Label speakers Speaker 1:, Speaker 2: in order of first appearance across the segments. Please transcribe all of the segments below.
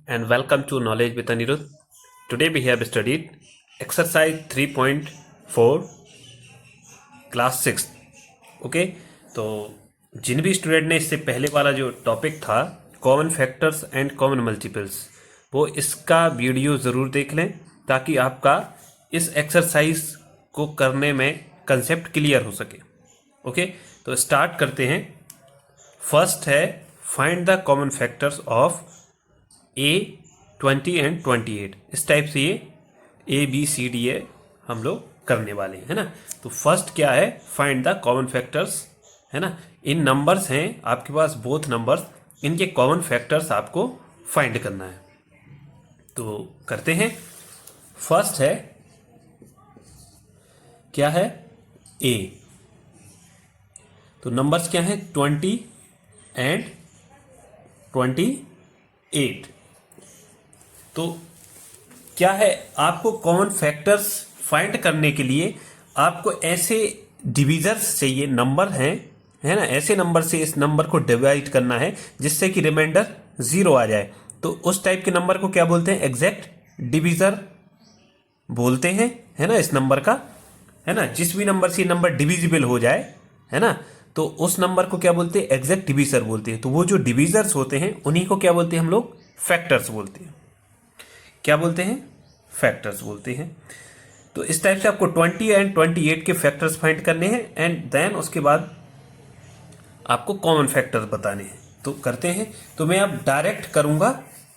Speaker 1: and welcome to Knowledge with Anirudh. Today we have studied exercise 3.4 class 6. Okay, तो जिन भी student ने इससे पहले वाला जो टॉपिक था common factors and common multiples, वो इसका वीडियो ज़रूर देख लें ताकि आपका इस एक्सरसाइज को करने में कंसेप्ट क्लियर हो सके. ओके, तो स्टार्ट करते हैं. फर्स्ट है find the common factors of A20 and 28. इस टाइप से ये ABCD हम लोग करने वाले हैं, है ना. तो फर्स्ट क्या है, फाइंड द कॉमन फैक्टर्स, है ना. इन नंबर्स हैं आपके पास, बोथ नंबर्स, इनके कॉमन फैक्टर्स आपको फाइंड करना है. तो करते हैं. फर्स्ट है क्या है, A. तो नंबर्स क्या है, 20 एंड 28. तो क्या है, आपको कॉमन फैक्टर्स फाइंड करने के लिए आपको ऐसे डिविजर्स चाहिए, नंबर हैं, है ना, ऐसे नंबर से इस नंबर को डिवाइड करना है जिससे कि रिमाइंडर 0 आ जाए. तो उस टाइप के नंबर को क्या बोलते हैं, एग्जैक्ट डिविजर बोलते हैं, है ना. इस नंबर का, है ना, जिस भी नंबर से नंबर डिविजिबल हो जाए, है ना, तो उस नंबर को क्या बोलते हैं, एग्जैक्ट डिविजर बोलते हैं. तो वो जो डिविजर्स होते हैं उन्हीं को क्या बोलते हैं हम लोग, फैक्टर्स बोलते हैं. क्या बोलते हैं, फैक्टर्स बोलते हैं. तो इस टाइप से आपको 20 एंड 28 के फैक्टर्स फाइंड करने हैं एंड देन उसके बाद आपको कॉमन फैक्टर्स बताने हैं. तो करते हैं. तो मैं अब डायरेक्ट करूंगा,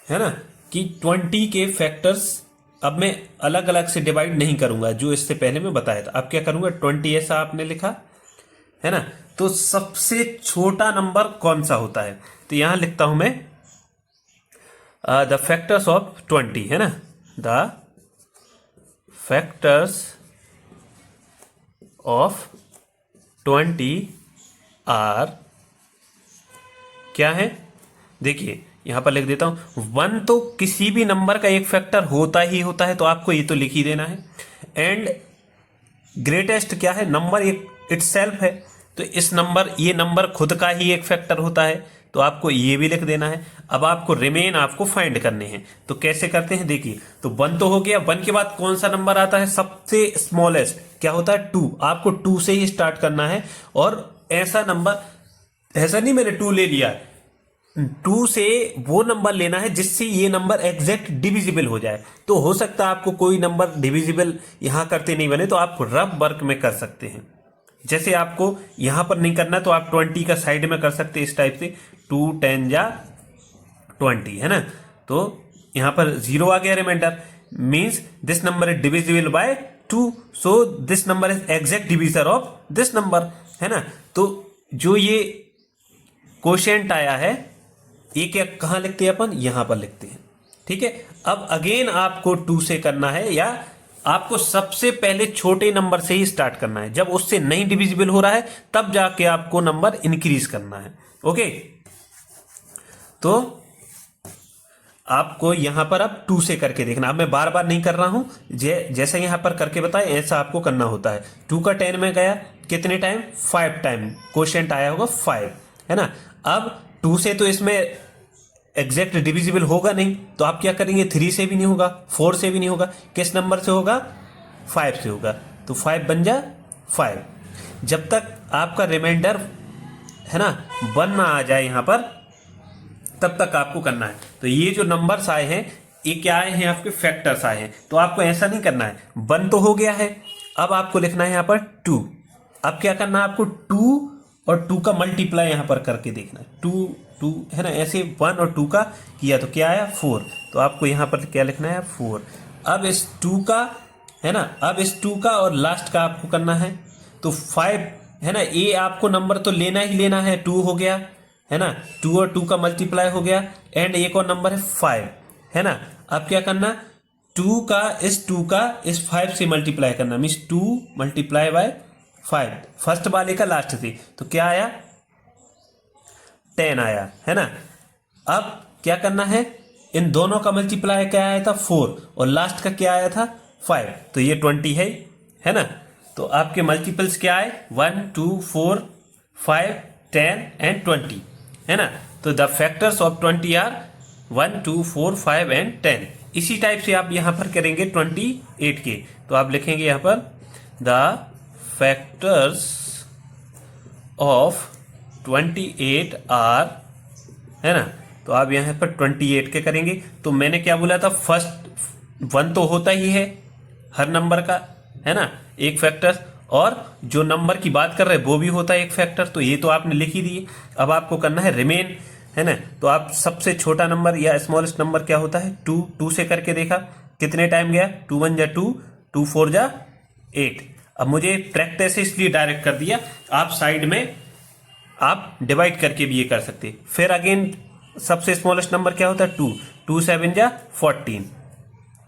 Speaker 1: है ना, कि 20 के फैक्टर्स अब मैं अलग अलग से डिवाइड नहीं करूंगा जो इससे पहले मैं बताया था. अब क्या करूंगा, 20 ऐसा आपने लिखा, है ना. तो सबसे छोटा नंबर कौन सा होता है, तो यहां लिखता हूं मैं द फैक्टर्स ऑफ 20, है ना. द फैक्टर्स ऑफ 20 आर क्या है, देखिए यहां पर लिख देता हूं. 1 तो किसी भी नंबर का एक फैक्टर होता ही होता है, तो आपको ये तो लिख ही देना है. एंड ग्रेटेस्ट क्या है, नंबर एक इटसेल्फ है, तो इस नंबर, ये नंबर खुद का ही एक फैक्टर होता है, तो आपको ये भी लिख देना है. अब आपको रिमेन आपको फाइंड करने हैं. तो कैसे करते हैं, देखिए. तो 1 तो हो गया. 1 के बाद कौन सा नंबर आता है, सबसे स्मॉलेस्ट क्या होता है, 2. आपको 2 से ही स्टार्ट करना है. और ऐसा नंबर, ऐसा नहीं मैंने 2 ले लिया, 2 से वो नंबर लेना है जिससे ये नंबर एग्जैक्ट डिविजिबल हो जाए. तो हो सकता है आपको कोई नंबर डिविजिबल यहां करते नहीं बने, तो आप रफ वर्क में कर सकते हैं. जैसे आपको यहां पर नहीं करना तो आप 20 का साइड में कर सकते हैं, इस टाइप से 2 10 या 20, है ना. तो यहां पर 0 आ गया, remainder means this number is divisible by 2, so this number is exact divisor of this number, है ना. तो जो ये क्वोशिएंट आया है, ये क्या कहां लिखते हैं अपन, यहां पर लिखते हैं. ठीक है. अब अगेन आपको 2 से करना है, या आपको सबसे पहले छोटे नंबर से ही स्टार्ट करना है. जब उससे नहीं डिविजिबल हो रहा है तब जाके आपको नंबर इंक्रीज करना है. ओके, तो आपको यहां पर अब 2 से करके देखना. अब मैं बार बार नहीं कर रहा हूं, जैसा यहां पर करके बताए ऐसा आपको करना होता है. 2 का 10 में गया कितने टाइम, 5 टाइम. क्वोशिएंट आया होगा 5, है ना. अब 2 से तो इसमें एग्जैक्ट डिविजिबल होगा नहीं, तो आप क्या करेंगे, 3 से भी नहीं होगा, 4 से भी नहीं होगा, किस नंबर से होगा, 5 से होगा. तो 5 बन जा 5. जब तक आपका रिमाइंडर, है ना, 1 ना आ जाए यहां पर, तब तक आपको करना है. तो ये जो नंबर्स आए हैं ये क्या आए हैं, आपके फैक्टर्स आए हैं. तो आपको ऐसा नहीं करना है, 1 तो हो गया है, अब आपको लिखना है यहां पर 2. अब क्या करना है, आपको 2 और 2 का मल्टीप्लाई यहां पर करके देखना है. 2 2, है ना, ऐसे 1 और 2 का किया तो क्या आया, 4. तो आपको यहां पर क्या लिखना है, 4. अब इस 2 का, है ना, अब इस 2 का और लास्ट का आपको करना है. तो 5, है ना, ये आपको नंबर तो लेना ही लेना है. 2 हो गया, है ना, 2 और 2 का मल्टीप्लाई हो गया, एंड एक और नंबर है 5, है ना. अब क्या करना, 2 का इस 5 से मल्टीप्लाई करना, मीन्स 2 मल्टीप्लाई बाय 5, फर्स्ट वाले का लास्ट से. तो क्या आया, 10 आया, है ना. अब क्या करना है, इन दोनों का मल्टीप्लाई क्या आया था, 4, और लास्ट का क्या आया था, 5. तो ये 20 है ना. तो आपके मल्टीपल्स क्या आए, 1 2 4 5 10 एंड 20, है ना. तो the factors of 20 are 1 2 4 5 and 10। इसी टाइप से आप यहाँ पर करेंगे 28 के, तो आप लिखेंगे यहाँ पर द फैक्टर्स ऑफ 28 आर, है ना। तो आप यहाँ पर 28 के करेंगे। तो मैंने क्या बोला था, फर्स्ट 1 तो होता ही है हर नंबर का, है ना, एक फैक्टर, और जो नंबर की बात कर रहे हैं वो भी होता है एक फैक्टर। तो ये तो आपने लिख ही दिए। अब आपको करना है रिमेन, है ना। तो आप सबसे छोटा नंबर या स्मॉलेस्ट नंबर क्या होता है, 2। 2 से करके देखा कितने टाइम गया, 2 1 जा 2, 2 4 जा 8। अब मुझे ट्रैक्टर से इसलिए डायरेक्ट कर दिया, आप साइड में आप डिवाइड करके भी ये कर सकते। फिर अगेन सबसे स्मॉलेस्ट नंबर क्या होता है, 2। 2 7 जा 14।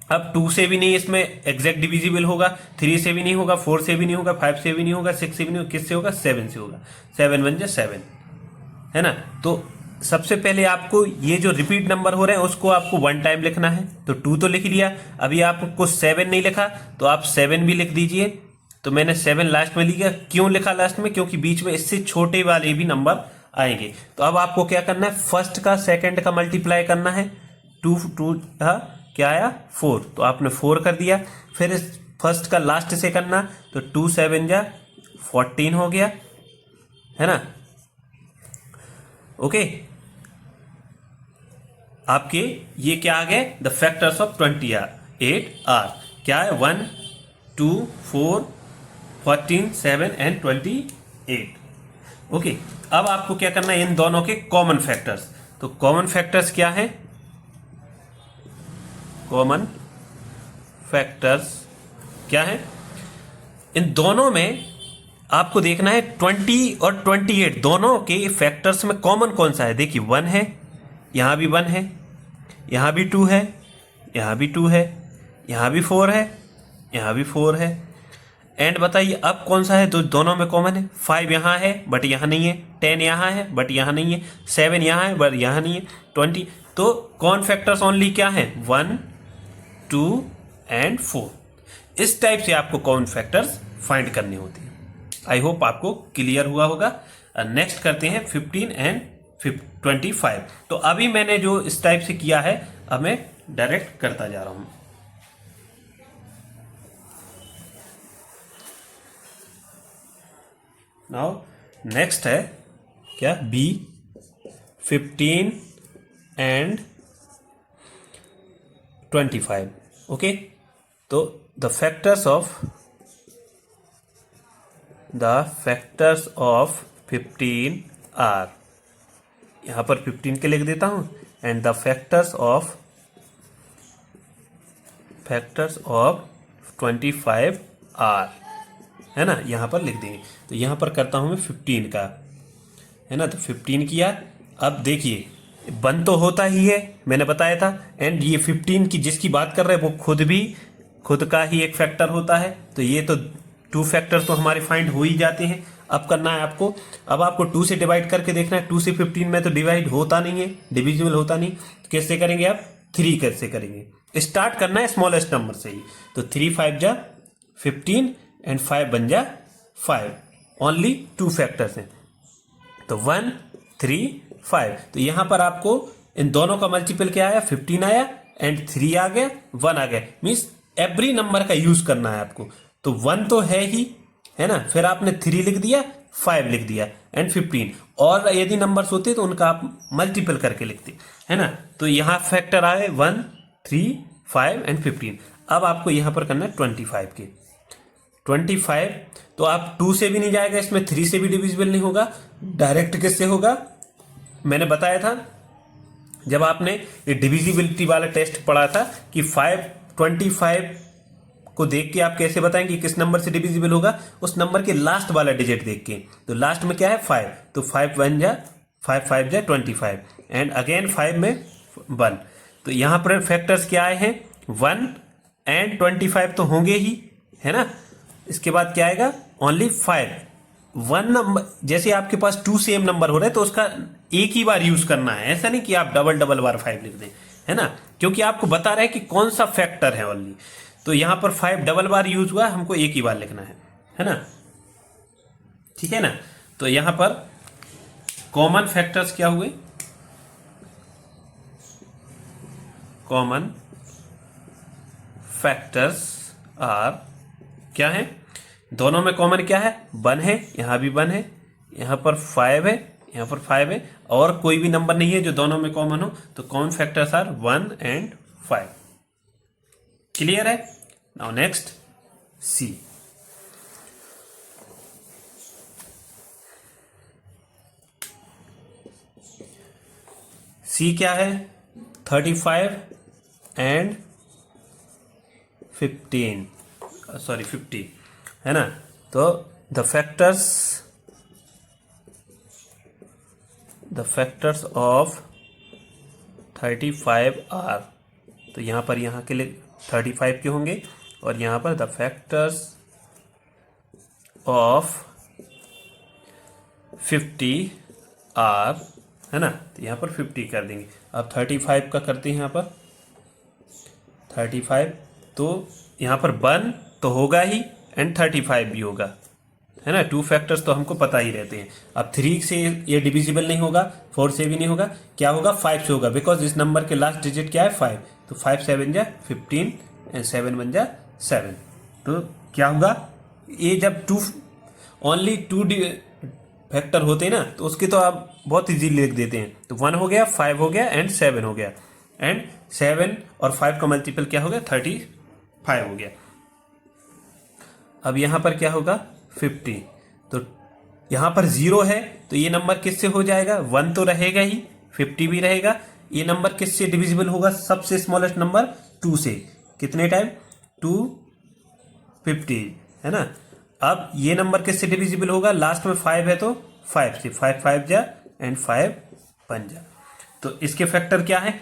Speaker 1: अब 2 से भी नहीं इसमें एग्जैक्ट डिविजिबल होगा, 3 से भी नहीं होगा, 4 से भी नहीं होगा, 5 से भी नहीं होगा, 6 से भी नहीं होगा, किससे होगा, 7 से होगा। 7 1 जा 7, है ना। तो सबसे पहले आपको ये जो रिपीट नंबर हो रहे हैं उसको आपको 1 टाइम लिखना है। तो 2 तो लिख लिया। अभी आपको 7 नहीं लिखा तो आप 7 भी लिख दीजिए। तो मैंने 7 लास्ट में लिखा। क्यों लिखा लास्ट में, क्योंकि बीच में इससे छोटे वाले भी नंबर आएंगे। तो अब आपको क्या करना है, फर्स्ट का सेकंड का मल्टीप्लाई करना है। 2 2 क्या आया, 4, तो आपने 4 कर दिया। फिर इस फर्स्ट का लास्ट से करना, तो 2 7 जा 14 हो गया, है ना। ओके, आपके ये क्या आ गए, द फैक्टर्स ऑफ 28 आर क्या है, 1 2 4 14 7 एंड 28। ओके, अब आपको क्या करना है, इन दोनों के कॉमन फैक्टर्स। तो कॉमन फैक्टर्स क्या है, कॉमन फैक्टर्स क्या है, इन दोनों में आपको देखना है 20 और 28 दोनों के फैक्टर्स में कॉमन कौन सा है। देखिए 1 है, यहाँ भी 1 है, यहाँ भी 2 है, यहाँ भी 2 है, यहाँ भी 4 है, यहाँ भी 4 है। एंड बताइए अब कौन सा है तो दोनों में कॉमन है। 5 यहाँ है बट यहाँ नहीं है, 10 यहाँ है बट यहाँ नहीं है, 7 यहाँ है बट यहाँ नहीं है, 20। तो कॉमन फैक्टर्स ओनली क्या है, 1 2 एंड 4। इस टाइप से आपको कॉमन फैक्टर्स फाइंड करने होते हैं। आई होप आपको क्लियर हुआ होगा। नेक्स्ट करते हैं 15 एंड 25। तो अभी मैंने जो इस टाइप से किया है, अब मैं डायरेक्ट करता जा रहा हूं। नाउ नेक्स्ट है क्या, बी 15 एंड 25। ओके, तो द फैक्टर्स ऑफ 15 आर, यहां पर 15 के लिख देता हूं, and the factors of 25 are, है ना, यहां पर लिख देंगे। तो यहां पर करता हूं मैं 15 का, है ना। तो 15 किया। अब देखिए 1 तो होता ही है, मैंने बताया था। एंड ये 15 की जिसकी बात कर रहे हैं वो खुद का ही एक फैक्टर होता है। तो ये तो 2 फैक्टर तो हमारे फाइंड हो ही जाते हैं। अब करना है आपको, अब आपको 2 से डिवाइड करके देखना है। 2 से 15 में तो डिवाइड होता नहीं है, डिविजिबल होता नहीं। तो कैसे करेंगे आप, 3 कैसे करेंगे। स्टार्ट करना है स्मॉलेस्ट नंबर से ही। तो 3 5 जा 15 एंड 5 बन जा 5। ओनली 2 फैक्टर्स हैं, तो 1 3 5। तो यहां पर आपको इन दोनों का मल्टीपल क्या आया, 15 आया, एंड 3 आ गया, 1 आ गया। मीन्स एवरी नंबर का यूज करना है आपको। तो 1 तो है ही, है ना, फिर आपने 3 लिख दिया, 5 लिख दिया, एंड 15। और यदि नंबर्स होते तो उनका आप मल्टीपल करके लिखते, है ना। तो यहां फैक्टर आए 1 3 5 एंड 15। अब आपको यहां पर करना है 25 के। 25 तो आप 2 से भी नहीं जाएगा, इसमें 3 से भी डिविजिबल नहीं होगा, डायरेक्ट किससे होगा। मैंने बताया था जब आपने ये डिविजिबिलिटी वाला टेस्ट पढ़ा था कि 25 को देख के आप कैसे बताएंगे किस नंबर से डिविजिबल होगा, उस नंबर के लास्ट वाला डिजिट देख के। तो लास्ट में क्या है 5, तो 5 1 जा 5 5 जा 25, एंड अगेन 5 में 1। तो यहां पर फैक्टर्स क्या आए हैं, 1 एंड 25 तो होंगे ही, है ना। इसके बाद क्या आएगा, ओनली 5। 1 नंबर, जैसे आपके पास 2 सेम नंबर हो रहे हैं तो उसका एक ही बार यूज करना है, ऐसा नहीं कि आप डबल बार 5 लिख दें, है ना, क्योंकि आपको बता रहा है कि कौन सा फैक्टर है ओनली। तो यहां पर 5 डबल बार यूज हुआ, हमको एक ही बार लिखना है ना, ठीक है ना। तो यहां पर कॉमन फैक्टर्स क्या हुए, कॉमन फैक्टर्स आर, क्या है, दोनों में कॉमन क्या है, 1 है, यहां भी 1 है, यहां पर 5 है, यहां पर 5 है, और कोई भी नंबर नहीं है जो दोनों में कॉमन हो, तो common factors are 1 and 5। Clear है? Now next C. सी क्या है, 35 एंड 50 है ना। तो द फैक्टर्स ऑफ 35 आर, तो यहाँ पर यहाँ के लिए 35 के होंगे, और यहाँ पर द फैक्टर्स ऑफ 50 आर, है ना। तो यहाँ पर 50 कर देंगे। अब 35 का करते हैं, यहाँ पर 35, तो यहाँ पर 1 तो होगा ही एंड 35 भी होगा, है ना। 2 फैक्टर्स तो हमको पता ही रहते हैं। अब 3 से ये डिविजिबल नहीं होगा, 4 से भी नहीं होगा, क्या होगा, 5 से होगा, बिकॉज इस नंबर के लास्ट डिजिट क्या है, 5। तो 5 7 जा 15 एंड 7 1 जा 7। तो क्या होगा, ये जब ओनली 2 फैक्टर होते हैं ना, तो उसके तो आप बहुत इजीली लिख देते हैं। तो 1 हो गया, 5 हो गया एंड 7 हो गया, एंड 7 और 5 का मल्टीपल क्या हो गया, 35 हो गया। अब यहां पर क्या होगा, 50। तो यहां पर 0 है, तो ये नंबर किससे हो जाएगा, 1 तो रहेगा ही, 50 भी रहेगा। ये नंबर किससे डिविजिबल होगा, सबसे स्मॉलेस्ट नंबर 2 से। कितने टाइम, 250, है ना। अब ये नंबर किससे डिविजिबल होगा, लास्ट में 5 है तो 5 से, 5 5 जा एंड 5 1 जा। तो इसके फैक्टर क्या है,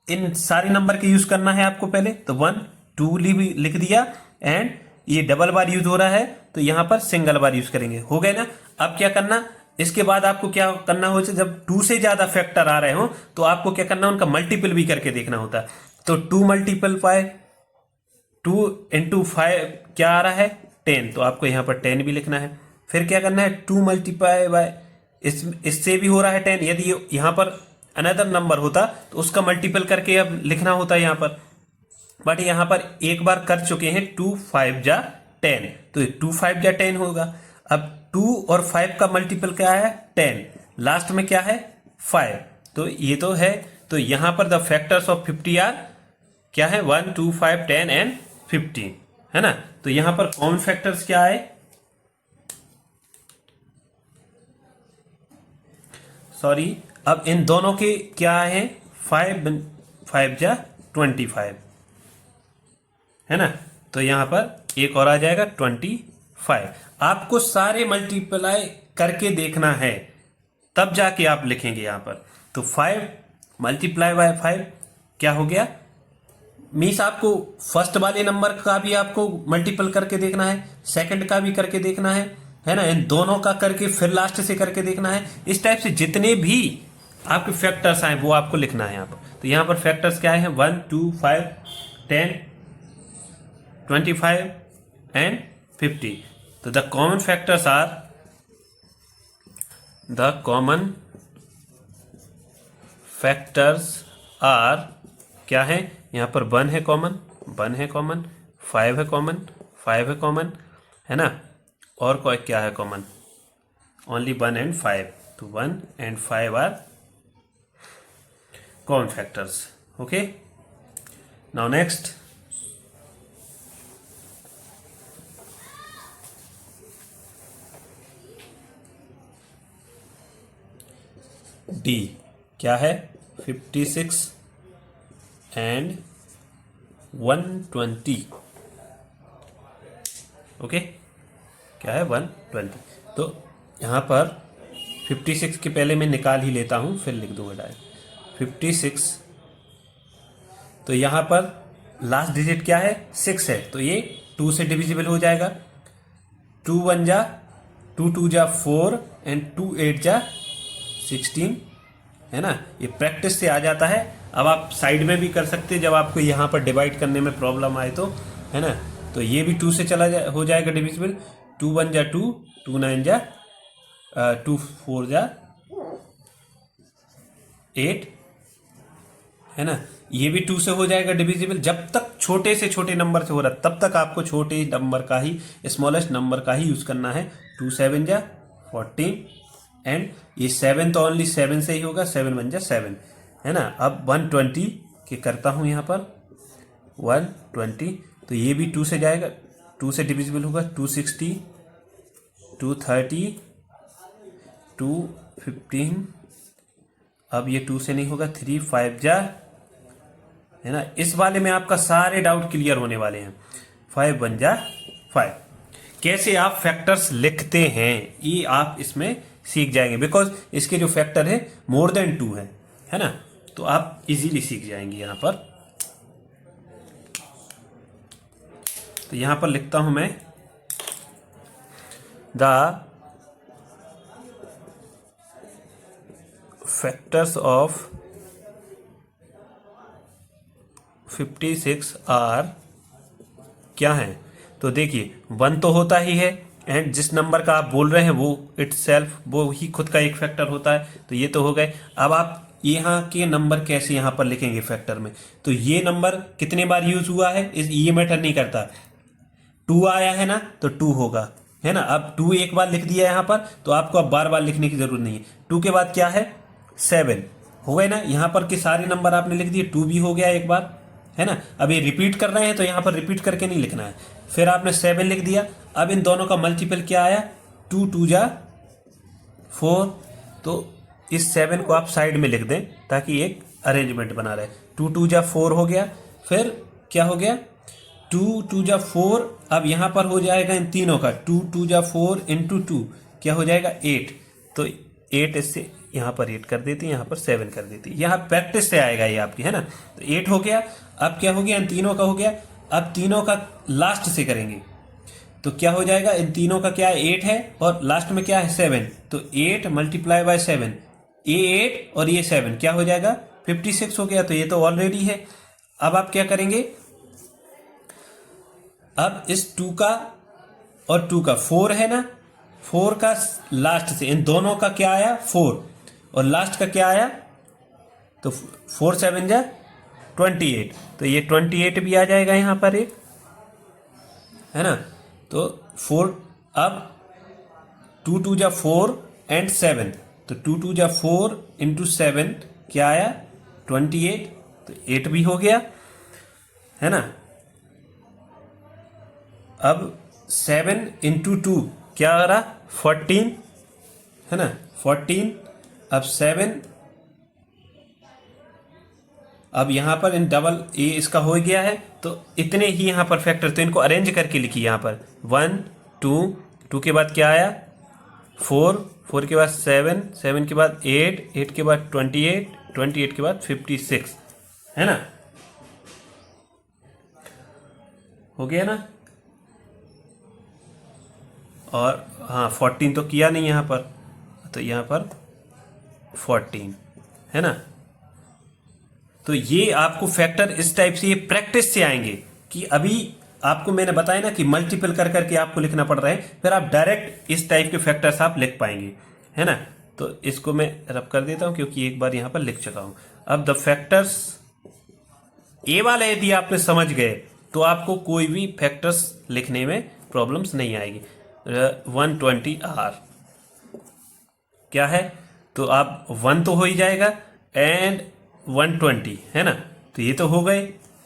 Speaker 1: इन सारे नंबर के यूज करना है आपको पहले। तो 1 2 लिख दिया, एंड ये डबल बार यूज हो रहा है, तो यहां पर सिंगल बार यूज करेंगे, हो गए ना। अब क्या करना, इसके बाद आपको क्या करना हो, जब 2 से ज्यादा फैक्टर आ रहे हो तो आपको क्या करना, उनका मल्टीपल भी करके देखना होता है। तो 2 मल्टीपल 5, 2 इंटू 5 क्या आ रहा है, 10, तो आपको यहां पर 10 भी लिखना है। फिर क्या करना है, 2 मल्टीप्लाई बाय, इससे भी हो रहा है 10, यदि यहां पर अनदर नंबर होता तो उसका मल्टीपल करके अब लिखना होता है यहां पर, बट यहां पर एक बार कर चुके हैं, 2 5 जा 10, तो 2 5 जा 10 होगा। अब 2 और 5 का मल्टीपल क्या है, 10, लास्ट में क्या है, 5, तो ये तो है। तो यहां पर द फैक्टर्स ऑफ 50 आर क्या है, 1 2 5 10 एंड 15, है ना। तो यहां पर कॉमन फैक्टर्स क्या है, सॉरी, अब इन दोनों के क्या है, 5 5 जा 25, है ना। तो यहां पर एक और आ जाएगा 25। आपको सारे मल्टीप्लाई करके देखना है, तब जाके आप लिखेंगे यहां पर। तो 5 मल्टीप्लाई बाय 5 क्या हो गया, मीन्स आपको फर्स्ट वाले नंबर का भी आपको मल्टीपल करके देखना है, सेकंड का भी करके देखना है ना, इन दोनों का करके फिर लास्ट से करके देखना है। इस टाइप से जितने भी आपके फैक्टर्स आए वो आपको लिखना है यहाँ पर। तो यहाँ पर फैक्टर्स क्या है, 1 2 5 10 25 एंड 50। तो the common factors are, the common factors are क्या है, यहाँ पर 1 है कॉमन, 1 है कॉमन, 5 है कॉमन, 5 है कॉमन, है ना। और कोई क्या है कॉमन, ओनली 1 एंड 5। तो 1 and 5 are common factors. Okay, now next D क्या है, 56 एंड 120। ओके, क्या है, 120। तो यहाँ पर 56 के पहले मैं निकाल ही लेता हूँ, फिर लिख दूंगा डायरेक्ट 56। तो यहाँ पर लास्ट डिजिट क्या है, 6 है, तो ये 2 से डिविजिबल हो जाएगा। 2 1 जा 2 2 जा 4 एंड 2 8 जा 16, है ना। ये प्रैक्टिस से आ जाता है। अब आप साइड में भी कर सकते हैं जब आपको यहाँ पर डिवाइड करने में प्रॉब्लम आए तो, है ना। तो ये भी 2 से हो जाएगा डिविजिबल। 2 1 जा 2, 2 9 जा 2 4 जा 8, है ना। ये भी 2 से हो जाएगा डिविजिबल। जब तक छोटे से छोटे नंबर से हो रहा है तब तक आपको छोटे नंबर का ही, स्मॉलेस्ट नंबर का ही यूज करना है। 2 7 जा 14 एंड ये 7 तो ओनली 7 से ही होगा, 7 1 जा 7, है ना। अब 120 के करता हूं यहां पर 120, तो ये भी 2 से जाएगा, 2 से डिविजिबल होगा। 260, 230, 215, अब ये 2 से नहीं होगा, 3 5 जा, है ना। इस वाले में आपका सारे डाउट क्लियर होने वाले हैं। 5 1 जा 5। कैसे आप फैक्टर्स लिखते हैं ये आप इसमें सीख जाएंगे, बिकॉज इसके जो फैक्टर है मोर देन 2 है ना। तो आप इजीली सीख जाएंगे यहां पर। तो यहां पर लिखता हूं मैं द फैक्टर्स ऑफ 56 आर क्या है। तो देखिए 1 तो होता ही है, एंड जिस नंबर का आप बोल रहे हैं वो इटसेल्फ वो ही खुद का एक फैक्टर होता है। तो ये तो हो गए। अब आप यहाँ के नंबर कैसे यहाँ पर लिखेंगे फैक्टर में। तो ये नंबर कितने बार यूज हुआ है ये मैटर नहीं करता। 2 आया है ना तो 2 होगा, है ना। अब 2 एक बार लिख दिया यहाँ पर, तो आपको अब बार बार लिखने की जरूरत नहीं है। 2 के बाद क्या है 7 हो गए ना। यहाँ पर के सारे नंबर आपने लिख दिए, 2 भी हो गया एक बार, है ना। अब ये रिपीट कर रहे हैं तो यहाँ पर रिपीट करके नहीं लिखना है। फिर आपने 7 लिख दिया। अब इन दोनों का मल्टीपल क्या आया, 2 2 जा 4। तो इस 7 को आप साइड में लिख दें ताकि एक अरेंजमेंट बना रहे। 2 2 जा 4 हो गया। फिर क्या हो गया 2 2 जा 4। अब यहाँ पर हो जाएगा इन तीनों का 2 2 जा 4 इंटू 2 क्या हो जाएगा 8। तो 8 इससे यहाँ पर 8 कर देती है, यहाँ पर 7 कर देती है। यहाँ प्रैक्टिस से आएगा ये आपकी, है ना। तो 8 हो गया। अब क्या हो गया इन तीनों का हो गया। अब तीनों का लास्ट से करेंगे तो क्या हो जाएगा, इन तीनों का क्या है 8 है और लास्ट में क्या है 7। तो 8 मल्टीप्लाई बाय 7, ये 8 और ये 7 क्या हो जाएगा 56 हो गया। तो ये तो ऑलरेडी है। अब आप क्या करेंगे, अब इस 2 का और 2 का 4 है ना, 4 का लास्ट से इन दोनों का क्या आया 4 और लास्ट का क्या आया, तो 4 7 जा 28। तो ये 28 भी आ जाएगा यहां पर एक, है ना। तो 4 अब 2 2 जा 4 एंड 7। तो 2 2 जा 4 इंटू 7 क्या आया 28। तो 8 भी हो गया, है ना। अब 7 इंटू 2 क्या आ रहा 14, है ना 14। अब 7, अब यहां पर इन डबल ए इसका हो गया है। तो इतने ही यहां पर फैक्टर, तो इनको अरेंज करके लिखिए यहां पर 1 2 2 के बाद क्या आया 4 4 के बाद 7 7 के बाद 8 8 के बाद 28 28 के बाद 56, है ना। हो गया ना। और हाँ 14 तो किया नहीं यहाँ पर, तो यहाँ पर 14, है ना। तो ये आपको फैक्टर इस टाइप से ये प्रैक्टिस से आएंगे कि अभी आपको मैंने बताया ना कि मल्टीपल कर करके आपको लिखना पड़ रहा है, फिर आप डायरेक्ट इस टाइप के फैक्टर्स आप लिख पाएंगे, है ना। तो इसको मैं रब कर देता हूं क्योंकि एक बार यहां पर लिख चुका हूं। अब द फैक्टर्स ए वाला यदि आपने समझ गए तो आपको कोई भी फैक्टर्स लिखने में प्रॉब्लम्स नहीं आएगी। 120 आर क्या है, तो आप 1 तो हो ही जाएगा एंड 120, है ना। तो ये तो हो गए,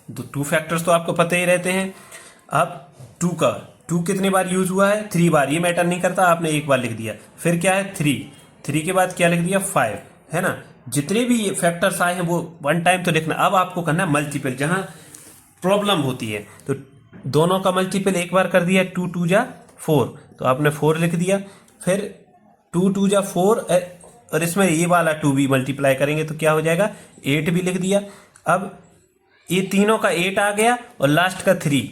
Speaker 1: तो 2 फैक्टर्स तो आपको पता ही रहते हैं। अब 2 का 2 कितने बार यूज हुआ है 3 बार, ये मैटर नहीं करता, आपने एक बार लिख दिया। फिर क्या है 3 के बाद क्या लिख दिया 5, है ना। जितने भी फैक्टर्स आए हैं वो 1 टाइम तो लिखना। अब आपको करना मल्टीपल, जहां प्रॉब्लम होती है। तो दोनों का मल्टीपल एक बार कर दिया 2 2 जा 4, तो आपने 4 लिख दिया। फिर 2 2 जा 4 और इसमें ये वाला 2 भी मल्टीप्लाई करेंगे तो क्या हो जाएगा 8 भी लिख दिया। अब ये तीनों का 8 आ गया और लास्ट का 3,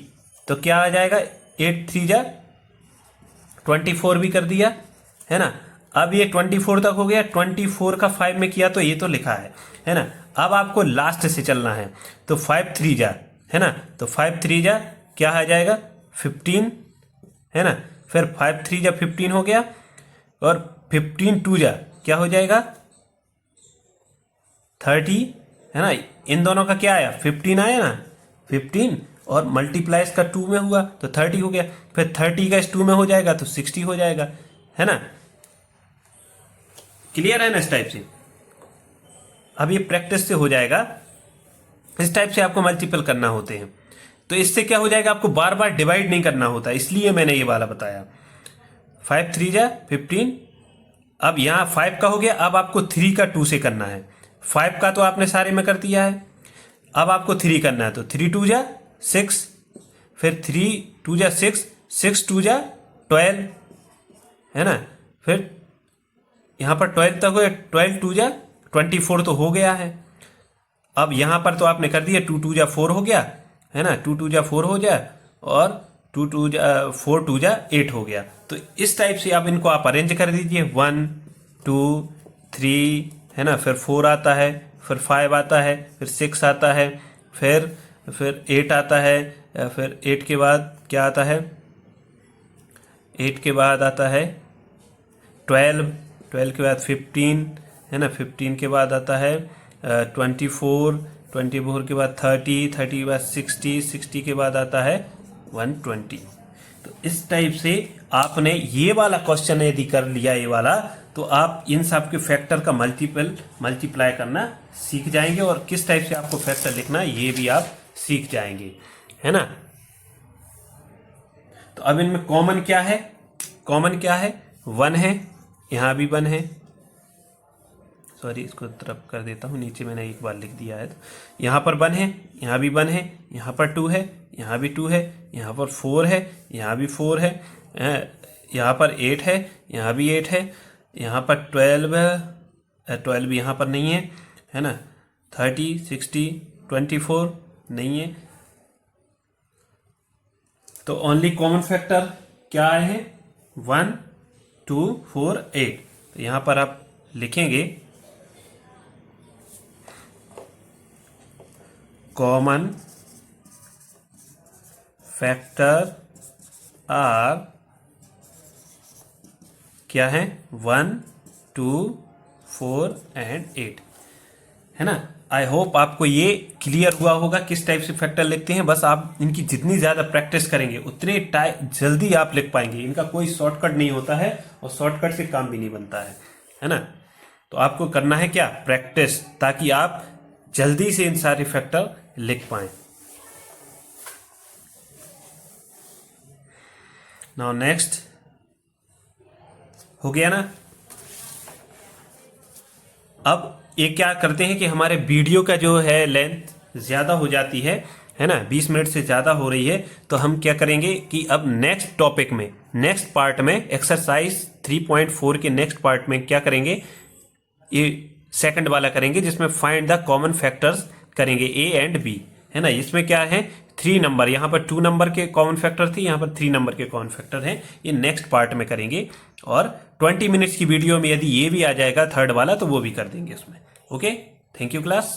Speaker 1: तो क्या आ जाएगा 8 3 जा 24 भी कर दिया, है ना। अब ये 24 तक हो गया, 24 का 5 में किया तो ये तो लिखा है ना। अब आपको लास्ट से चलना है, तो 5 3 जा, है ना। तो 5 3 जा क्या आ जाएगा 15, है ना। फिर 5 3 जा 15 हो गया और 15 2 जा क्या हो जाएगा 30, है ना। इन दोनों का क्या आया, 15 आया ना, 15 और मल्टीप्लाई इसका 2 में हुआ तो 30 हो गया, फिर 30 का इस 2 में हो जाएगा तो 60 हो जाएगा, है ना। क्लियर है ना इस टाइप से। अब ये प्रैक्टिस से हो जाएगा, इस टाइप से आपको मल्टीपल करना होते हैं। तो इससे क्या हो जाएगा, आपको बार बार डिवाइड नहीं करना होता, इसलिए मैंने ये वाला बताया। 5 3 जा 15। अब यहाँ 5 का हो गया, अब आपको 3 का 2 से करना है। 5 का तो आपने सारे में कर दिया है, अब आपको 3 करना है तो 3 2 जा 6, फिर 3 2 जा 6, 6 2 जा 12, है ना। फिर यहाँ पर 12 तक हो, 12 2 जा 24 तो हो गया है। अब यहाँ पर तो आपने कर दिया, 2 2 जा 4 हो गया, है ना, 2 2 जा 4 हो जाए और 2 2 जा 4 2 जा 8 हो गया। तो इस टाइप से आप इनको आप अरेंज कर दीजिए, 1 2 3, है ना, फिर 4 आता है, फिर 5 आता है, फिर 6 आता है, फिर 8 आता है, फिर 8 के बाद क्या आता है, 8 के बाद आता है 12, 12 के बाद 15, है ना, 15 के बाद आता है 24, 24 के बाद 30, 30 के बाद 60, 60 के बाद आता है 120। तो इस टाइप से आपने ये वाला क्वेश्चन यदि कर लिया ये वाला, तो आप इन सब के फैक्टर का मल्टीप्लाई करना सीख जाएंगे और किस टाइप से आपको फैक्टर लिखना ये भी आप सीख जाएंगे, है ना। तो अब इनमें कॉमन क्या है, कॉमन क्या है, 1 है, यहाँ भी 1 है, सॉरी इसको तरफ कर देता हूँ, नीचे मैंने एक बार लिख दिया है। तो यहाँ पर 1 है, यहाँ भी 1 है, यहाँ पर 2 है, यहाँ भी 2 है, यहाँ पर 4 है, यहाँ भी 4 है, यहाँ पर 8 है, यहाँ भी 8 है, यहाँ पर 12 है, 12 यहाँ पर नहीं है ना, 30 60 24 नहीं है। तो ओनली कॉमन फैक्टर क्या आए हैं, 1 2 4 8। तो यहाँ पर आप लिखेंगे कॉमन फैक्टर आर क्या है, 1 2 4 एंड 8, है ना। आई होप आपको ये क्लियर हुआ होगा किस टाइप से फैक्टर लिखते हैं। बस आप इनकी जितनी ज़्यादा प्रैक्टिस करेंगे उतने जल्दी आप लिख पाएंगे। इनका कोई शॉर्टकट नहीं होता है और शॉर्टकट से काम भी नहीं बनता है ना। तो आपको करना है क्या, प्रैक्टिस, ताकि आप जल्दी से इन सारे फैक्टर लिख पाएं। नाउ नेक्स्ट हो गया ना। अब ये क्या करते हैं कि हमारे वीडियो का जो है लेंथ ज़्यादा हो जाती है ना, 20 मिनट से ज़्यादा हो रही है। तो हम क्या करेंगे कि अब नेक्स्ट टॉपिक में, नेक्स्ट पार्ट में, एक्सरसाइज 3.4 के नेक्स्ट पार्ट में क्या करेंगे, ये सेकंड वाला करेंगे जिसमें फाइंड द कॉमन फैक्टर्स करेंगे, ए एंड बी, है ना। इसमें क्या है, 3 नंबर, यहाँ पर 2 नंबर के कॉमन फैक्टर थे, यहाँ पर 3 नंबर के कॉमन फैक्टर हैं। ये नेक्स्ट पार्ट में करेंगे और 20 मिनट्स की वीडियो में यदि ये भी आ जाएगा थर्ड वाला तो वो भी कर देंगे उसमें। Okay, thank you class.